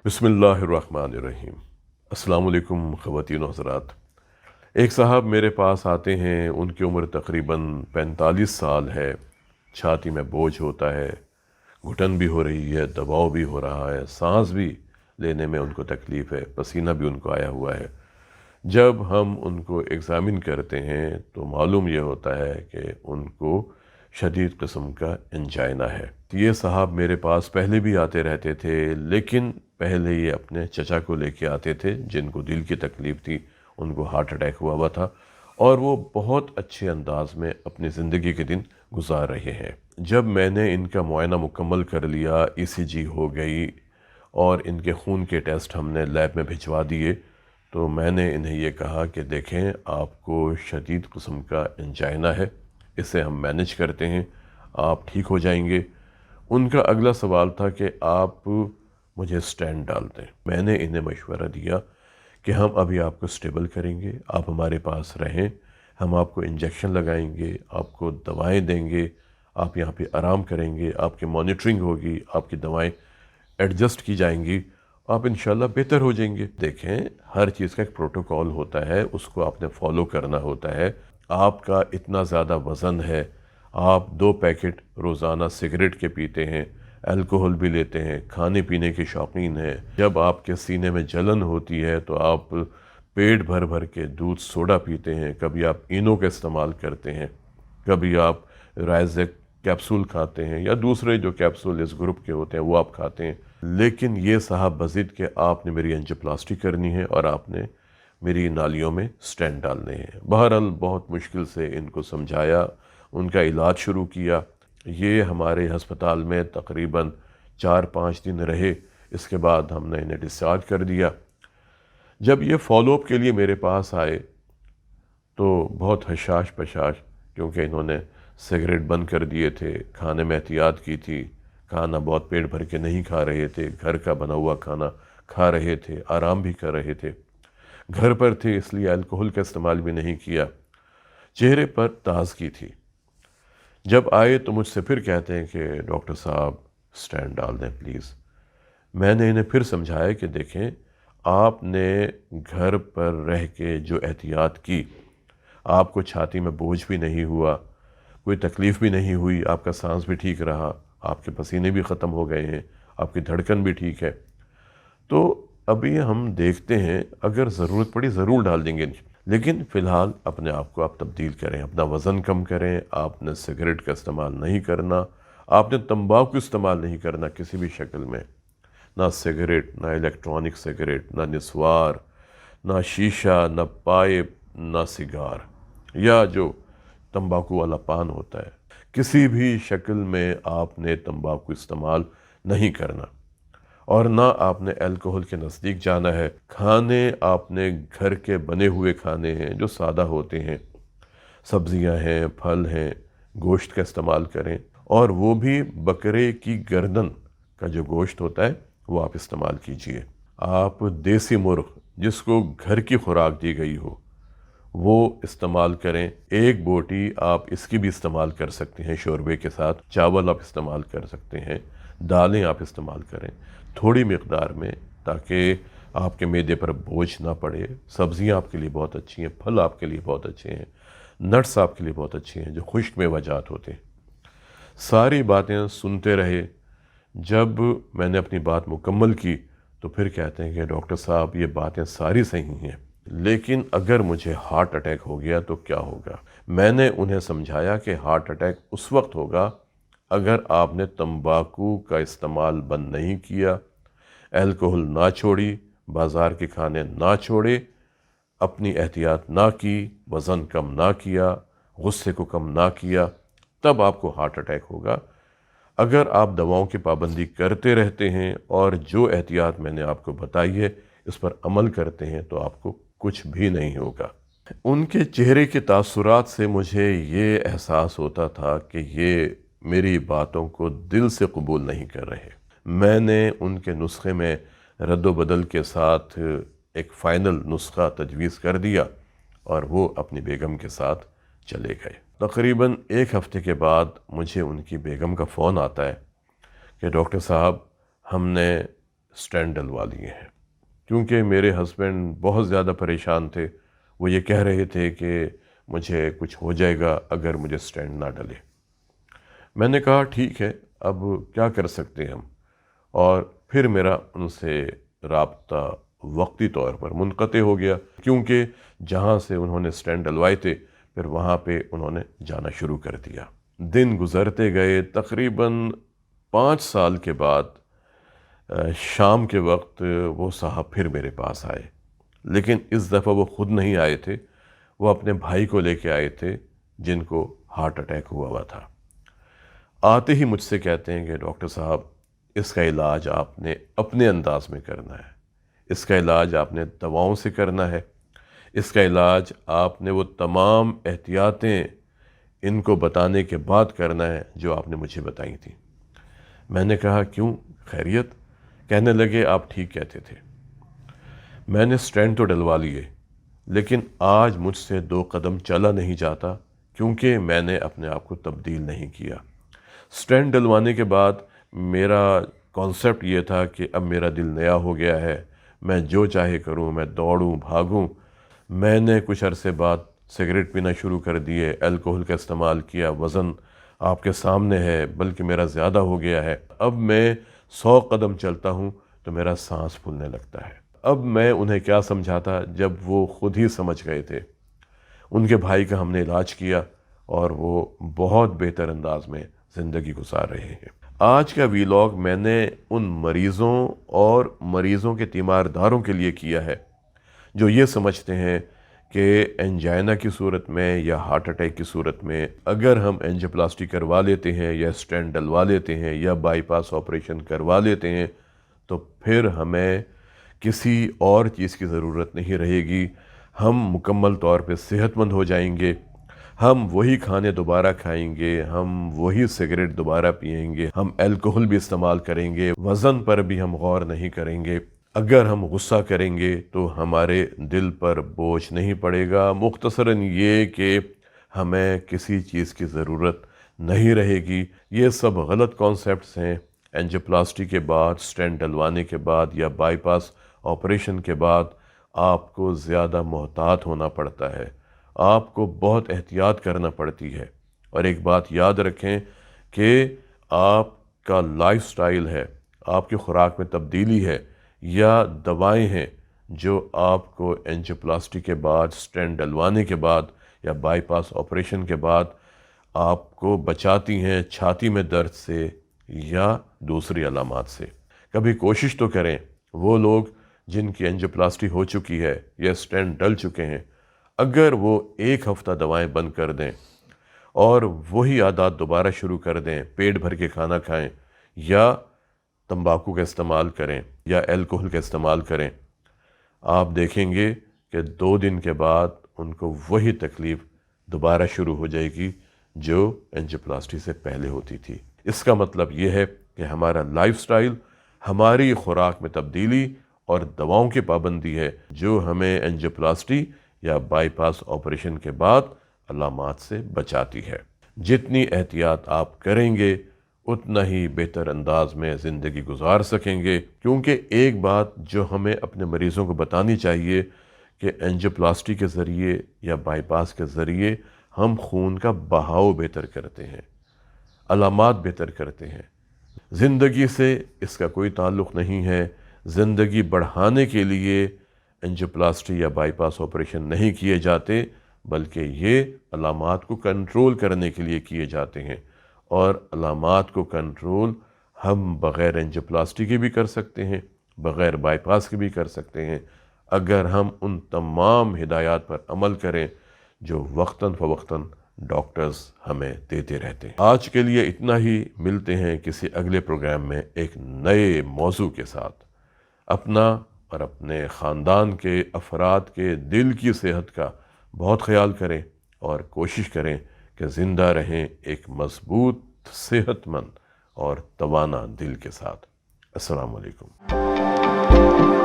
बिस्मिल्लाहिर्रहमानिर्रहीम। अस्सलाम वालेकुम ख़वातीन व हज़रात। एक साहब मेरे पास आते हैं, उनकी उम्र तकरीबन 45 साल है। छाती में बोझ होता है, घुटन भी हो रही है, दबाव भी हो रहा है, सांस भी लेने में उनको तकलीफ़ है, पसीना भी उनको आया हुआ है। जब हम उनको एग्ज़ामिन करते हैं तो मालूम ये होता है कि उनको शदीद किस्म का एंजाइना है। ये साहब मेरे पास पहले भी आते रहते थे, लेकिन पहले ये अपने चचा को लेके आते थे जिनको दिल की तकलीफ़ थी, उनको हार्ट अटैक हुआ था और वो बहुत अच्छे अंदाज में अपनी ज़िंदगी के दिन गुजार रहे हैं। जब मैंने इनका मुआयना मुकम्मल कर लिया, ईसीजी हो गई और इनके खून के टेस्ट हमने लैब में भिजवा दिए, तो मैंने इन्हें ये कहा कि देखें, आपको शदीद किस्म का एंजाइना है, इसे हम मैनेज करते हैं, आप ठीक हो जाएंगे। उनका अगला सवाल था कि आप मुझे स्टेंट डाल दें। मैंने इन्हें मशवरा दिया कि हम अभी आपको स्टेबल करेंगे, आप हमारे पास रहें, हम आपको इंजेक्शन लगाएंगे, आपको दवाएं देंगे, आप यहाँ पे आराम करेंगे, आपकी मॉनिटरिंग होगी, आपकी दवाएं एडजस्ट की जाएंगी, आप इंशाल्लाह बेहतर हो जाएंगे। देखें, हर चीज़ का एक प्रोटोकॉल होता है, उसको आपने फॉलो करना होता है। आपका इतना ज़्यादा वज़न है, आप 2 पैकेट रोज़ाना सिगरेट के पीते हैं, अल्कोहल भी लेते हैं, खाने पीने के शौकीन हैं। जब आपके सीने में जलन होती है तो आप पेट भर भर के दूध सोडा पीते हैं, कभी आप इनो का इस्तेमाल करते हैं, कभी आप राइज़ेक कैप्सूल खाते हैं या दूसरे जो कैप्सूल इस ग्रुप के होते हैं वो आप खाते हैं। लेकिन ये साहब बज़िद के आपने मेरी एंजियोप्लास्टी करनी है और आपने मेरी नालियों में स्टेंट डालने हैं। बहरहाल बहुत मुश्किल से इनको समझाया, उनका इलाज शुरू किया। ये हमारे हस्पताल में तकरीबन 4-5 दिन रहे, इसके बाद हमने इन्हें डिस्चार्ज कर दिया। जब ये फॉलोअप के लिए मेरे पास आए तो बहुत हशाश पशाश, क्योंकि इन्होंने सिगरेट बंद कर दिए थे, खाने में एहतियात की थी, खाना बहुत पेट भर के नहीं खा रहे थे, घर का बना हुआ खाना खा रहे थे, आराम भी कर रहे थे, घर पर थे इसलिए अल्कोहल का इस्तेमाल भी नहीं किया, चेहरे पर ताज़गी थी। जब आए तो मुझसे फिर कहते हैं कि डॉक्टर साहब स्टेंट डाल दें प्लीज़। मैंने इन्हें फिर समझाया कि देखें, आपने घर पर रह के जो एहतियात की, आपको छाती में बोझ भी नहीं हुआ, कोई तकलीफ़ भी नहीं हुई, आपका सांस भी ठीक रहा, आपके पसीने भी ख़त्म हो गए हैं, आपकी धड़कन भी ठीक है। तो अभी हम देखते हैं, अगर ज़रूरत पड़ी ज़रूर डाल देंगे, लेकिन फ़िलहाल अपने आप को आप तब्दील करें, अपना वज़न कम करें, आपने सिगरेट का इस्तेमाल नहीं करना, आपने तंबाकू इस्तेमाल नहीं करना किसी भी शक्ल में, ना सिगरेट, ना इलेक्ट्रॉनिक सिगरेट, ना निस्वार, ना शीशा, ना पाइप, ना सिगार या जो तंबाकू वाला पान होता है, किसी भी शक्ल में आपने तंबाकू इस्तेमाल नहीं करना और ना आपने अल्कोहल के नज़दीक जाना है। खाने आपने घर के बने हुए खाने हैं जो सादा होते हैं, सब्जियां हैं, फल हैं, गोश्त का इस्तेमाल करें और वो भी बकरे की गर्दन का जो गोश्त होता है वो आप इस्तेमाल कीजिए। आप देसी मुर्ग जिसको घर की खुराक दी गई हो वो इस्तेमाल करें। एक बोटी आप इसकी भी इस्तेमाल कर सकते हैं शोरबे के साथ, चावल आप इस्तेमाल कर सकते हैं, दालें आप इस्तेमाल करें थोड़ी मकदार में, ताकि आपके मैदे पर बोझ ना पड़े। सब्ज़ियाँ आपके लिए बहुत अच्छी हैं, फल आपके लिए बहुत अच्छे हैं, नट्स आपके लिए बहुत अच्छे हैं जो खुश्क मेवाजात होते हैं। सारी बातें सुनते रहे। जब मैंने अपनी बात मुकम्मल की तो फिर कहते हैं कि डॉक्टर साहब ये बातें सारी सही हैं, लेकिन अगर मुझे हार्ट अटैक हो गया तो क्या होगा। मैंने उन्हें समझाया कि हार्ट अटैक उस वक्त होगा अगर आपने तंबाकू का इस्तेमाल बंद नहीं किया, अल्कोहल ना छोड़ी, बाज़ार के खाने ना छोड़े, अपनी एहतियात ना की, वज़न कम ना किया, गुस्से को कम ना किया, तब आपको हार्ट अटैक होगा। अगर आप दवाओं की पाबंदी करते रहते हैं और जो एहतियात मैंने आपको बताई है इस पर अमल करते हैं तो आपको कुछ भी नहीं होगा। उनके चेहरे के तासुरात से मुझे ये एहसास होता था कि ये मेरी बातों को दिल से कबूल नहीं कर रहे। मैंने उनके नुस्खे में रद्द-व-बदल के साथ एक फ़ाइनल नुस्खा तजवीज़ कर दिया और वो अपनी बेगम के साथ चले गए। तकरीबन 1 हफ़्ते के बाद मुझे उनकी बेगम का फ़ोन आता है कि डॉक्टर साहब हमने اسٹینٹ ڈلوا لیے ہیں، کیونکہ میرے ہسبینڈ بہت زیادہ پریشان تھے۔ وہ یہ کہہ رہے تھے کہ مجھے کچھ ہو جائے گا اگر مجھے اسٹینٹ نہ ڈلے۔ میں نے کہا ٹھیک ہے، اب کیا کر سکتے ہیں ہم، اور پھر میرا ان سے رابطہ وقتی طور پر منقطع ہو گیا، کیونکہ جہاں سے انہوں نے اسٹینٹ ڈلوائے تھے پھر وہاں پہ انہوں نے جانا شروع کر دیا۔ دن گزرتے گئے، تقریباً 5 سال کے بعد شام کے وقت وہ صاحب پھر میرے پاس آئے، لیکن اس دفعہ وہ خود نہیں آئے تھے، وہ اپنے بھائی کو لے کے آئے تھے جن کو ہارٹ اٹیک ہوا تھا۔ آتے ہی مجھ سے کہتے ہیں کہ ڈاکٹر صاحب اس کا علاج آپ نے اپنے انداز میں کرنا ہے، اس کا علاج آپ نے دواؤں سے کرنا ہے، اس کا علاج آپ نے وہ تمام احتیاطیں ان کو بتانے کے بعد کرنا ہے جو آپ نے مجھے بتائی تھیں۔ میں نے کہا کیوں، خیریت؟ کہنے لگے آپ ٹھیک کہتے تھے، میں نے اسٹینٹ تو ڈلوا لیے لیکن آج مجھ سے 2 قدم چلا نہیں جاتا، کیونکہ میں نے اپنے آپ کو تبدیل نہیں کیا۔ اسٹینٹ ڈلوانے کے بعد میرا کانسیپٹ یہ تھا کہ اب میرا دل نیا ہو گیا ہے، میں جو چاہے کروں، میں دوڑوں بھاگوں۔ میں نے کچھ عرصے بعد سگریٹ پینا شروع کر دیے، الکوہل کا استعمال کیا، وزن آپ کے سامنے ہے بلکہ میرا زیادہ ہو گیا ہے۔ اب میں 100 قدم چلتا ہوں تو میرا سانس پھولنے لگتا ہے۔ اب میں انہیں کیا سمجھاتا جب وہ خود ہی سمجھ گئے تھے۔ ان کے بھائی کا ہم نے علاج کیا اور وہ بہت بہتر انداز میں زندگی گزار رہے ہیں۔ آج کا ویلاگ میں نے ان مریضوں اور مریضوں کے تیمارداروں کے لیے کیا ہے جو یہ سمجھتے ہیں کہ انجائنا کی صورت میں یا ہارٹ اٹیک کی صورت میں اگر ہم اینجیوپلاسٹی کروا لیتے ہیں یا اسٹینٹ ڈلوا لیتے ہیں یا بائی پاس آپریشن کروا لیتے ہیں تو پھر ہمیں کسی اور چیز کی ضرورت نہیں رہے گی، ہم مکمل طور پہ صحت مند ہو جائیں گے، ہم وہی کھانے دوبارہ کھائیں گے، ہم وہی سگریٹ دوبارہ پئیں گے، ہم الکوہل بھی استعمال کریں گے، وزن پر بھی ہم غور نہیں کریں گے، اگر ہم غصہ کریں گے تو ہمارے دل پر بوجھ نہیں پڑے گا۔ مختصراً یہ کہ ہمیں کسی چیز کی ضرورت نہیں رہے گی۔ یہ سب غلط کانسیپٹس ہیں۔ اینجیوپلاسٹی کے بعد، اسٹینٹ ڈلوانے کے بعد یا بائی پاس آپریشن کے بعد آپ کو زیادہ محتاط ہونا پڑتا ہے، آپ کو بہت احتیاط کرنا پڑتی ہے۔ اور ایک بات یاد رکھیں کہ آپ کا لائف سٹائل ہے، آپ کی خوراک میں تبدیلی ہے یا دوائیں ہیں جو آپ کو اینجیوپلاسٹی کے بعد، اسٹینٹ ڈلوانے کے بعد یا بائی پاس آپریشن کے بعد آپ کو بچاتی ہیں چھاتی میں درد سے یا دوسری علامات سے۔ کبھی کوشش تو کریں، وہ لوگ جن کی اینجیوپلاسٹی ہو چکی ہے یا اسٹینٹ ڈل چکے ہیں، اگر وہ 1 ہفتہ دوائیں بند کر دیں اور وہی عادات دوبارہ شروع کر دیں، پیٹ بھر کے کھانا کھائیں یا تمباکو کا استعمال کریں یا الکوہل کا استعمال کریں، آپ دیکھیں گے کہ 2 دن کے بعد ان کو وہی تکلیف دوبارہ شروع ہو جائے گی جو اینجیوپلاسٹی سے پہلے ہوتی تھی۔ اس کا مطلب یہ ہے کہ ہمارا لائف سٹائل، ہماری خوراک میں تبدیلی اور دواؤں کی پابندی ہے جو ہمیں اینجیوپلاسٹی یا بائی پاس آپریشن کے بعد علامات سے بچاتی ہے۔ جتنی احتیاط آپ کریں گے اتنا ہی بہتر انداز میں زندگی گزار سکیں گے، کیونکہ ایک بات جو ہمیں اپنے مریضوں کو بتانی چاہیے کہ اینجیوپلاسٹی کے ذریعے یا بائی پاس کے ذریعے ہم خون کا بہاؤ بہتر کرتے ہیں، علامات بہتر کرتے ہیں۔ زندگی سے اس کا کوئی تعلق نہیں ہے۔ زندگی بڑھانے کے لیے اینجیوپلاسٹی یا بائی پاس آپریشن نہیں کیے جاتے، بلکہ یہ علامات کو کنٹرول کرنے کے لیے کیے جاتے ہیں، اور علامات کو کنٹرول ہم بغیر اینجیوپلاسٹی کے بھی کر سکتے ہیں، بغیر بائی پاس کے بھی کر سکتے ہیں، اگر ہم ان تمام ہدایات پر عمل کریں جو وقتاً فوقتاً ڈاکٹرز ہمیں دیتے رہتے ہیں۔ آج کے لیے اتنا ہی، ملتے ہیں کسی اگلے پروگرام میں ایک نئے موضوع کے ساتھ۔ اپنا اور اپنے خاندان کے افراد کے دل کی صحت کا بہت خیال کریں اور کوشش کریں کہ زندہ رہیں ایک مضبوط، صحت مند اور توانا دل کے ساتھ۔ السلام علیکم۔